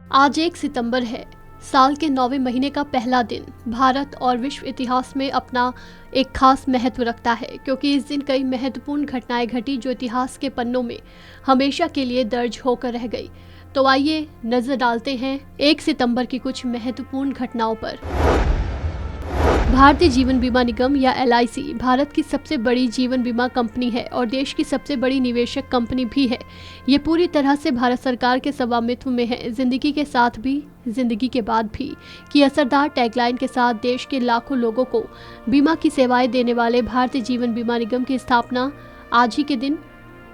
आज 1 सितंबर है। साल के 9वें महीने का पहला दिन भारत और विश्व इतिहास में अपना एक खास महत्व रखता है, क्योंकि इस दिन कई महत्वपूर्ण घटनाएं घटी जो इतिहास के पन्नों में हमेशा के लिए दर्ज होकर रह गई। तो आइए नजर डालते हैं 1 सितंबर की कुछ महत्वपूर्ण घटनाओं पर। भारतीय जीवन बीमा निगम या LIC भारत की सबसे बड़ी जीवन बीमा कंपनी है और देश की सबसे बड़ी निवेशक कंपनी भी है। ये पूरी तरह से भारत सरकार के स्वामित्व में है। जिंदगी के साथ भी, जिंदगी के बाद भी की असरदार टैगलाइन के साथ देश के लाखों लोगों को बीमा की सेवाएं देने वाले भारतीय जीवन बीमा निगम की स्थापना आज ही के दिन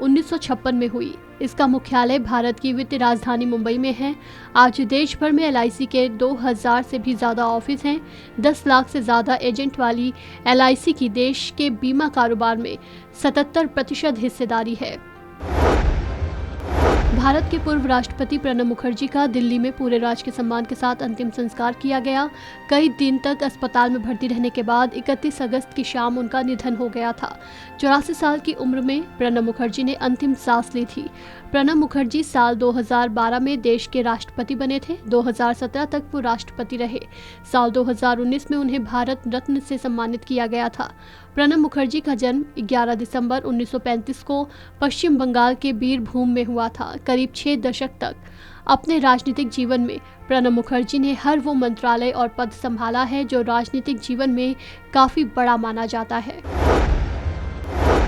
1956 में हुई। इसका मुख्यालय भारत की वित्तीय राजधानी मुंबई में है। आज देश भर में LIC के 2000 से भी ज़्यादा ऑफिस हैं। 10 लाख से ज़्यादा एजेंट वाली LIC की देश के बीमा कारोबार में 77% हिस्सेदारी है। भारत के पूर्व राष्ट्रपति प्रणब मुखर्जी का दिल्ली में पूरे राजकीय सम्मान के साथ अंतिम संस्कार किया गया। कई दिन तक अस्पताल में भर्ती रहने के बाद 31 अगस्त की शाम उनका निधन हो गया था। 84 साल की उम्र में प्रणब मुखर्जी ने अंतिम सांस ली थी। प्रणब मुखर्जी साल 2012 में देश के राष्ट्रपति बने थे। 2017 तक वो राष्ट्रपति रहे। साल 2019 में उन्हें भारत रत्न से सम्मानित किया गया था। प्रणब मुखर्जी का जन्म 11 दिसंबर 1935 को पश्चिम बंगाल के बीरभूम में हुआ था। करीब 6 दशक तक अपने राजनीतिक जीवन में प्रणब मुखर्जी ने हर वो मंत्रालय और पद संभाला है जो राजनीतिक जीवन में काफी बड़ा माना जाता है।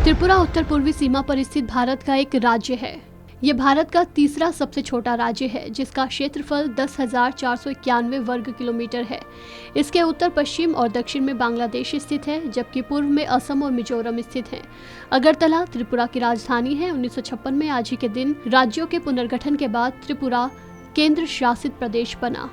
त्रिपुरा उत्तर पूर्वी सीमा पर स्थित भारत का एक राज्य है। ये भारत का तीसरा सबसे छोटा राज्य है, जिसका क्षेत्रफल 10,491 वर्ग किलोमीटर है। इसके उत्तर पश्चिम और दक्षिण में बांग्लादेश स्थित है, जबकि पूर्व में असम और मिजोरम स्थित है। अगरतला त्रिपुरा की राजधानी है। 1956 में आज ही के दिन राज्यों के पुनर्गठन के बाद त्रिपुरा केंद्र शासित प्रदेश बना।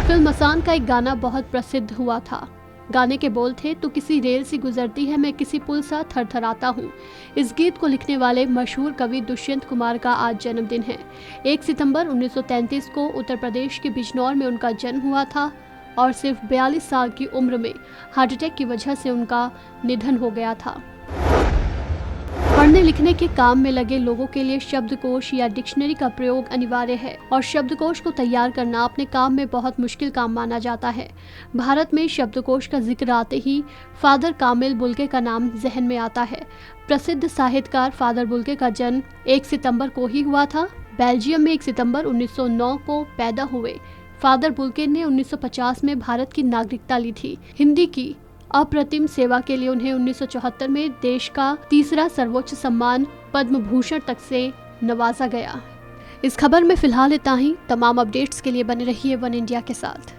फिल्म मसान का एक गाना बहुत प्रसिद्ध हुआ था। गाने के बोल थे, तो किसी रेल सी गुजरती है, मैं किसी पुल सा थरथराता हूँ। इस गीत को लिखने वाले मशहूर कवि दुष्यंत कुमार का आज जन्मदिन है। 1 सितंबर 1933 को उत्तर प्रदेश के बिजनौर में उनका जन्म हुआ था और सिर्फ 42 साल की उम्र में हार्ट अटैक की वजह से उनका निधन हो गया था। पढ़ने लिखने के काम में लगे लोगों के लिए शब्दकोश या डिक्शनरी का प्रयोग अनिवार्य है और शब्दकोश को तैयार करना अपने काम में बहुत मुश्किल काम माना जाता है। भारत में शब्दकोश का जिक्र आते ही फादर कामिल बुल्के का नाम जहन में आता है। प्रसिद्ध साहित्यकार फादर बुल्के का जन्म 1 सितंबर को ही हुआ था। बेल्जियम में 1 सितंबर 1909 को पैदा हुए फादर बुल्के ने 1950 में भारत की नागरिकता ली थी। हिंदी की अप्रतिम सेवा के लिए उन्हें 1974 में देश का तीसरा सर्वोच्च सम्मान पद्म भूषण तक से नवाजा गया। इस खबर में फिलहाल इतना ही। तमाम अपडेट्स के लिए बने रहिए वन इंडिया के साथ।